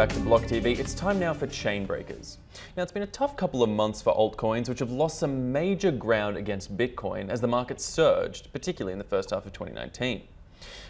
back to BLOCKTV. It's time now for chain breakers. Now, it's been a tough couple of months for altcoins, which have lost some major ground against Bitcoin as the market surged, particularly in the first half of 2019.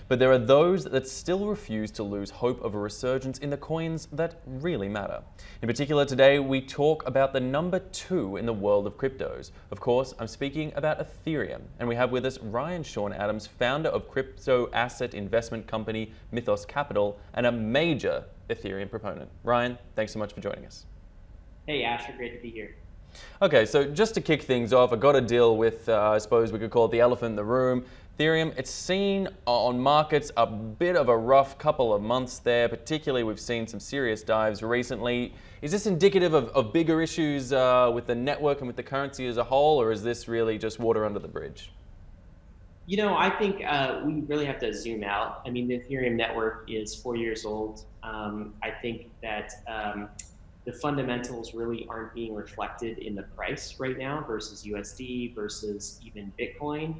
But there are those that still refuse to lose hope of a resurgence in the coins that really matter. In particular, today we talk about the number 2 in the world of cryptos. Of course, I'm speaking about Ethereum, and we have with us Ryan Sean Adams, founder of crypto asset investment company Mythos Capital and a major Ethereum proponent. Ryan, thanks so much for joining us. Hey Asher, great to be here. Okay, so just to kick things off, I've got to deal with, I suppose we could call it the elephant in the room. Ethereum, it's seen on markets a bit of a rough couple of months there, particularly we've seen some serious dives recently. Is this indicative of bigger issues with the network and with the currency as a whole, or is this really just water under the bridge? You know, I think we really have to zoom out. I mean, the Ethereum network is 4 years old. I think that the fundamentals really aren't being reflected in the price right now versus USD versus even Bitcoin.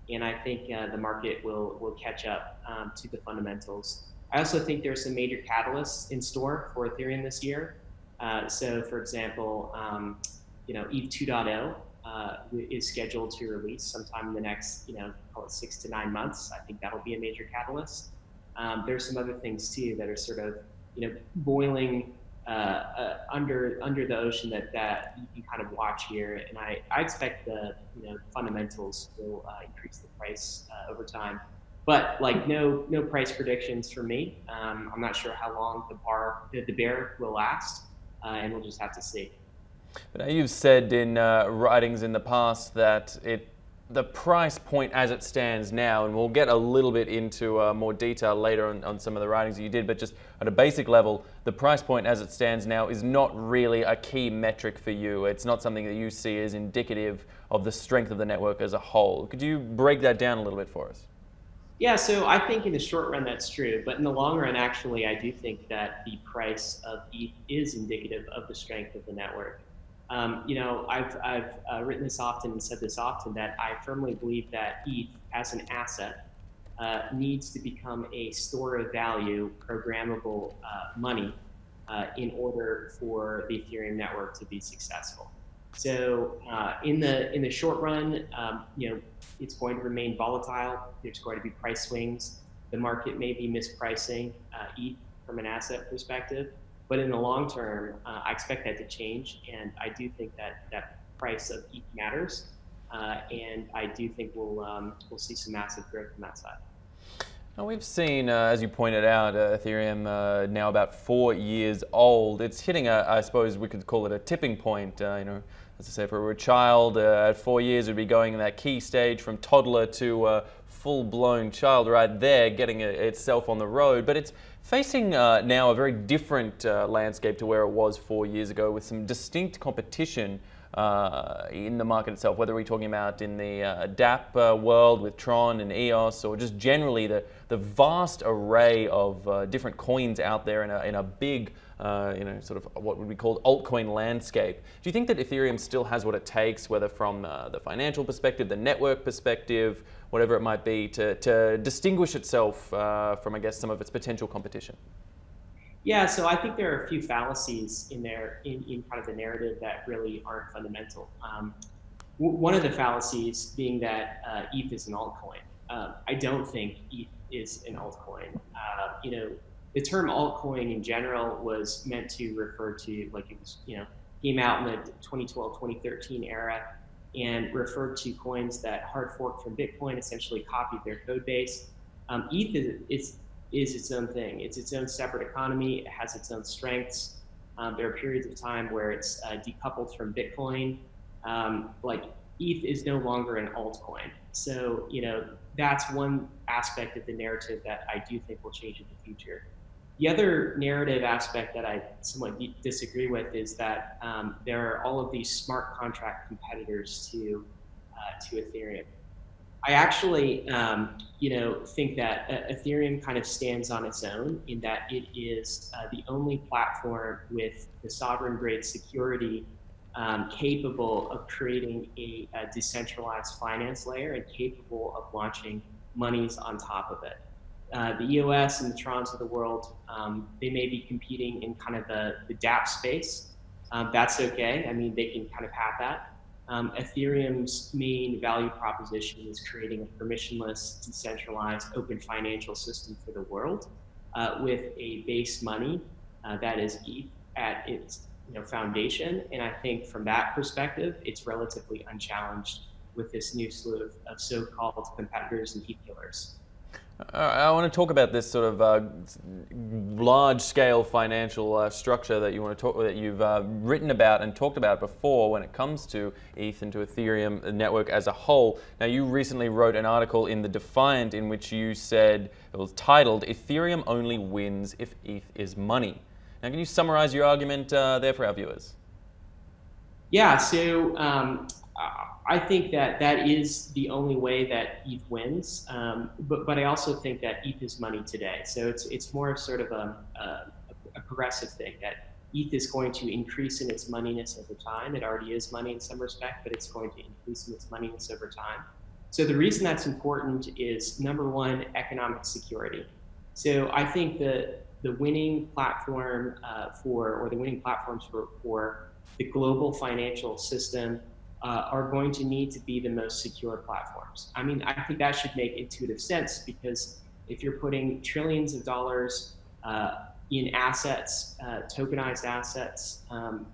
And I think the market will catch up to the fundamentals. I also think there's some major catalysts in store for Ethereum this year. So for example, you know, ETH 2.0 is scheduled to release sometime in the next, call it 6 to 9 months. I think that'll be a major catalyst. There's some other things too that are sort of, boiling under the ocean that you can kind of watch here, and I expect the fundamentals will increase the price over time, but like no price predictions for me. I'm not sure how long the bear will last, and we'll just have to see. But now you've said in writings in the past that the price point as it stands now, and we'll get a little bit into more detail later on some of the writings that you did, but just at a basic level, the price point as it stands now is not really a key metric for you. It's not something that you see as indicative of the strength of the network as a whole. Could you break that down a little bit for us? Yeah, so I think in the short run that's true, but in the long run, actually, I do think that the price of ETH is indicative of the strength of the network. I've written this often and said this often, that I firmly believe that ETH as an asset needs to become a store of value, programmable money in order for the Ethereum network to be successful. So in the short run, it's going to remain volatile. There's going to be price swings. The market may be mispricing ETH from an asset perspective. But in the long term, I expect that to change, and I do think that price of ETH matters, and I do think we'll see some massive growth from that side. Now we've seen, as you pointed out, Ethereum now about 4 years old. It's hitting I suppose we could call it a tipping point. As I say, for a child at 4 years, it'd be going in that key stage from toddler to full-blown child right there, getting itself on the road. But it's facing now a very different landscape to where it was 4 years ago, with some distinct competition in the market itself, whether we're talking about in the dApp world with Tron and EOS, or just generally the vast array of different coins out there in a big sort of what would be called altcoin landscape. Do you think that Ethereum still has what it takes, whether from the financial perspective, the network perspective, whatever it might be, to distinguish itself from, I guess, some of its potential competition? Yeah, so I think there are a few fallacies in there in kind of the narrative that really aren't fundamental. One of the fallacies being that ETH is an altcoin. I don't think ETH is an altcoin. The term altcoin in general was meant to refer to, like, it was, came out in the 2012, 2013 era and referred to coins that hard forked from Bitcoin, essentially copied their code base. ETH is its own thing. It's its own separate economy. It has its own strengths. There are periods of time where it's decoupled from Bitcoin. Like, ETH is no longer an altcoin. So, that's one aspect of the narrative that I do think will change in the future. The other narrative aspect that I somewhat disagree with is that there are all of these smart contract competitors to Ethereum. I actually, think that Ethereum kind of stands on its own in that it is the only platform with the sovereign grade security capable of creating a decentralized finance layer and capable of launching monies on top of it. the EOS and the Trons of the world, they may be competing in kind of the dApp space. That's okay. I mean, they can kind of have that. Ethereum's main value proposition is creating a permissionless, decentralized, open financial system for the world with a base money that is ETH at its foundation. And I think from that perspective, it's relatively unchallenged with this new slew of so-called competitors and ETH killers. I want to talk about this sort of large-scale financial structure that that you've written about and talked about before when it comes to ETH and to Ethereum network as a whole. Now, you recently wrote an article in The Defiant in which you said, it was titled, "Ethereum only wins if ETH is money." Now, can you summarize your argument there for our viewers? Yeah, so I think that that is the only way that ETH wins, but I also think that ETH is money today. So it's more of sort of a progressive thing, that ETH is going to increase in its moneyness over time. It already is money in some respect, but it's going to increase in its moneyness over time. So the reason that's important is, number one, economic security. So I think the winning platform or the winning platforms for the global financial system are going to need to be the most secure platforms. I mean, I think that should make intuitive sense, because if you're putting trillions of dollars in assets, tokenized assets,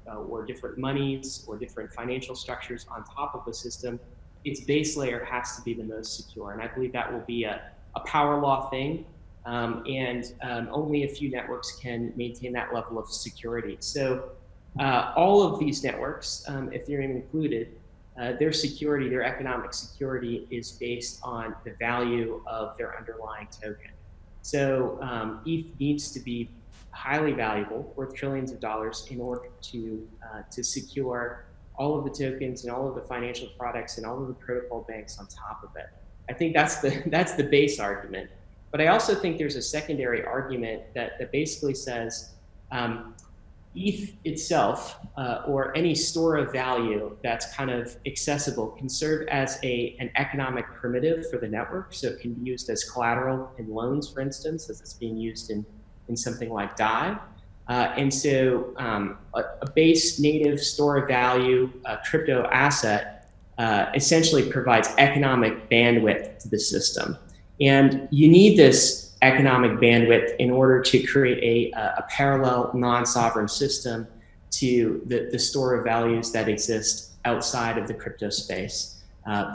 or different monies or different financial structures on top of the system, its base layer has to be the most secure. And I believe that will be a power law thing. Only a few networks can maintain that level of security. So all of these networks, Ethereum included, their security, their economic security, is based on the value of their underlying token. So ETH needs to be highly valuable, worth trillions of dollars, in order to secure all of the tokens and all of the financial products and all of the protocol banks on top of it. I think that's the base argument. But I also think there's a secondary argument that basically says ETH itself, or any store of value that's kind of accessible, can serve as an economic primitive for the network. So it can be used as collateral in loans, for instance, as it's being used in something like DAI. And so a base native store of value crypto asset essentially provides economic bandwidth to the system. And you need this economic bandwidth in order to create a parallel non-sovereign system to the store of values that exist outside of the crypto space,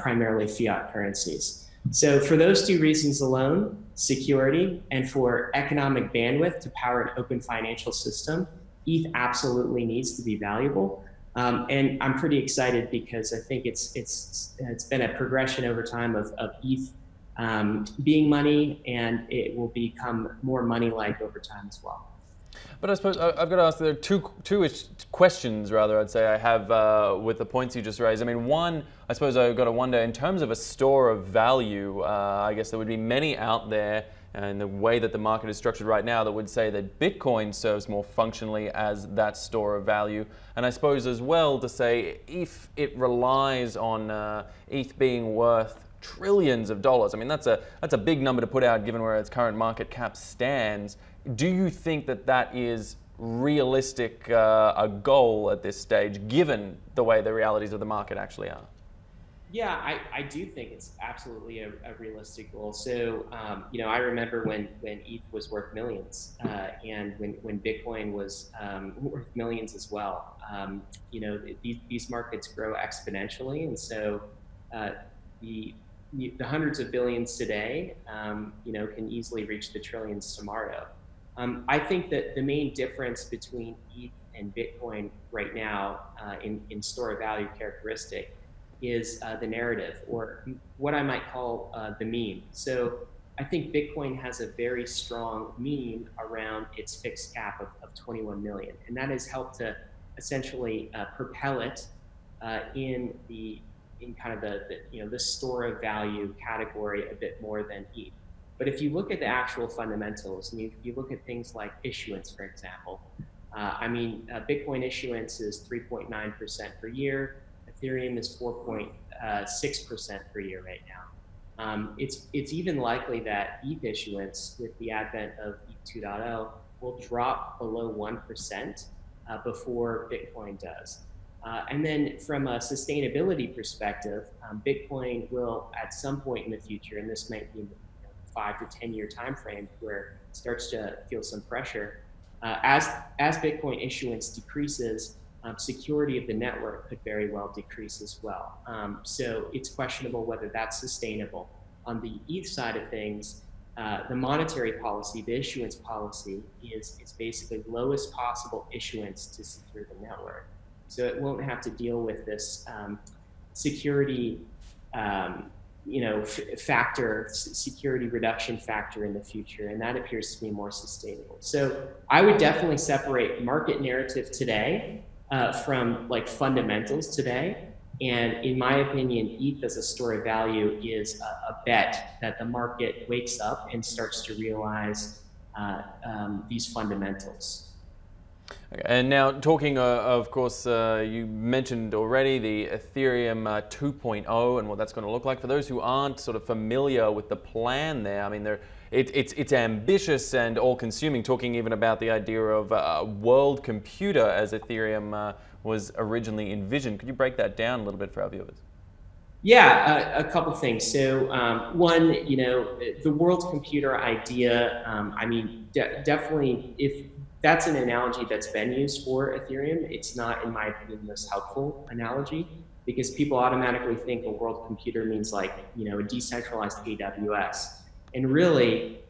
primarily fiat currencies. So for those two reasons alone, security and for economic bandwidth to power an open financial system, ETH absolutely needs to be valuable. And I'm pretty excited, because I think it's been a progression over time of ETH being money, and it will become more money-like over time as well. But I suppose I've got to ask, there are two questions, rather, I'd say I have with the points you just raised. I mean, one, I suppose I've got to wonder, in terms of a store of value, I guess there would be many out there, and the way that the market is structured right now, that would say that Bitcoin serves more functionally as that store of value. And I suppose as well to say, if it relies on ETH being worth trillions of dollars. I mean, that's a big number to put out given where its current market cap stands. Do you think that that is realistic a goal at this stage, given the way the realities of the market actually are? Yeah, I do think it's absolutely a realistic goal. So, I remember when ETH was worth millions, and when Bitcoin was worth millions as well. These markets grow exponentially, and so the hundreds of billions today, can easily reach the trillions tomorrow. I think that the main difference between ETH and Bitcoin right now in store of value characteristic is the narrative, or what I might call the meme. So I think Bitcoin has a very strong meme around its fixed cap of 21 million, and that has helped to essentially propel it in kind of the store of value category a bit more than ETH. But if you look at the actual fundamentals, and you look at things like issuance, for example, Bitcoin issuance is 3.9% per year. Ethereum is 4.6% per year right now. It's even likely that ETH issuance with the advent of ETH 2.0 will drop below 1% before Bitcoin does. And then from a sustainability perspective, Bitcoin will at some point in the future, and this might be in the 5 to 10 year time frame where it starts to feel some pressure, as Bitcoin issuance decreases, security of the network could very well decrease as well. So it's questionable whether that's sustainable. On the ETH side of things, the monetary policy, the issuance policy, is basically lowest possible issuance to secure the network. So it won't have to deal with this security, security reduction factor in the future, and that appears to be more sustainable. So I would definitely separate market narrative today from like fundamentals today. And in my opinion, ETH as a store of value is a bet that the market wakes up and starts to realize these fundamentals. Okay. And now talking, of course, you mentioned already the Ethereum 2.0 and what that's going to look like. For those who aren't sort of familiar with the plan there, I mean, it's ambitious and all-consuming, talking even about the idea of a world computer as Ethereum was originally envisioned. Could you break that down a little bit for our viewers? Yeah, a couple things. So one, the world computer idea, I mean, definitely, if that's an analogy that's been used for Ethereum, it's not, in my opinion, the most helpful analogy, because people automatically think a world computer means like, a decentralized AWS. And really,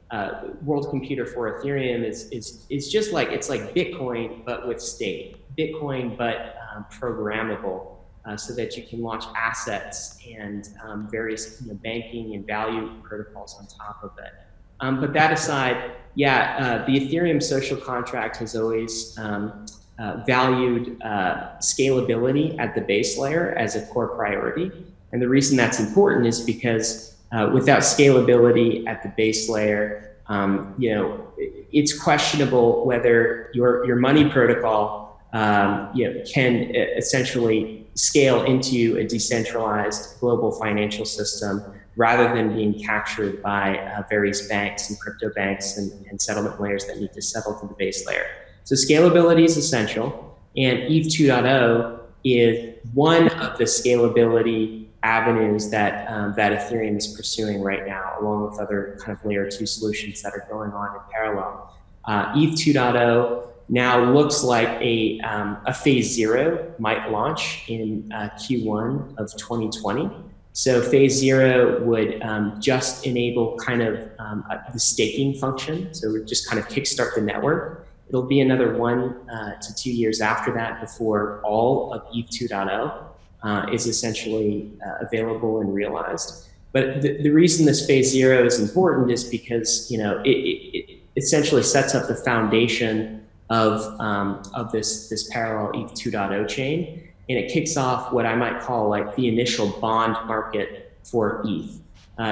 world computer for Ethereum is just like, it's like Bitcoin, but with state. Bitcoin, but programmable, so that you can launch assets and various banking and value protocols on top of it. But that aside, yeah, the Ethereum social contract has always valued scalability at the base layer as a core priority. And the reason that's important is because without scalability at the base layer, it's questionable whether your money protocol can essentially scale into a decentralized global financial system rather than being captured by various banks and crypto banks and settlement layers that need to settle to the base layer. So scalability is essential, and ETH 2.0 is one of the scalability avenues that Ethereum is pursuing right now, along with other kind of layer 2 solutions that are going on in parallel. ETH 2.0 now looks like a phase 0 might launch in Q1 of 2020. So phase 0 would just enable kind of the staking function. So it would just kind of kickstart the network. It'll be another 1 to 2 years after that before all of ETH 2.0 is essentially available and realized. But the reason this phase 0 is important is because it essentially sets up the foundation of this parallel ETH 2.0 chain, and it kicks off what I might call like the initial bond market for ETH.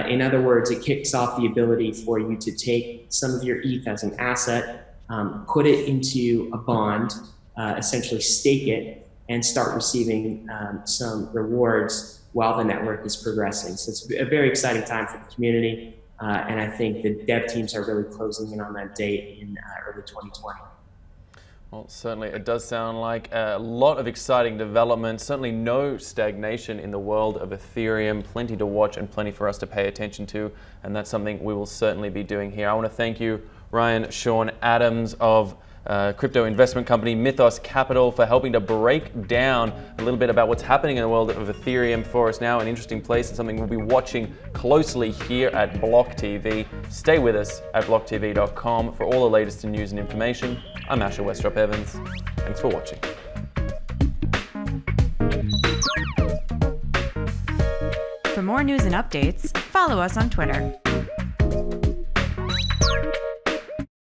In other words, it kicks off the ability for you to take some of your ETH as an asset, put it into a bond, essentially stake it, and start receiving some rewards while the network is progressing. So it's a very exciting time for the community, and I think the dev teams are really closing in on that date in early 2020. Well, certainly it does sound like a lot of exciting development, certainly no stagnation in the world of Ethereum, plenty to watch and plenty for us to pay attention to, and that's something we will certainly be doing here. I want to thank you, Ryan Sean Adams of crypto investment company Mythos Capital, for helping to break down a little bit about what's happening in the world of Ethereum for us now, an interesting place and something we'll be watching closely here at BLOCKTV. Stay with us at blocktv.com for all the latest in news and information. I'm Asher Westrop Evans. Thanks for watching. For more news and updates, follow us on Twitter.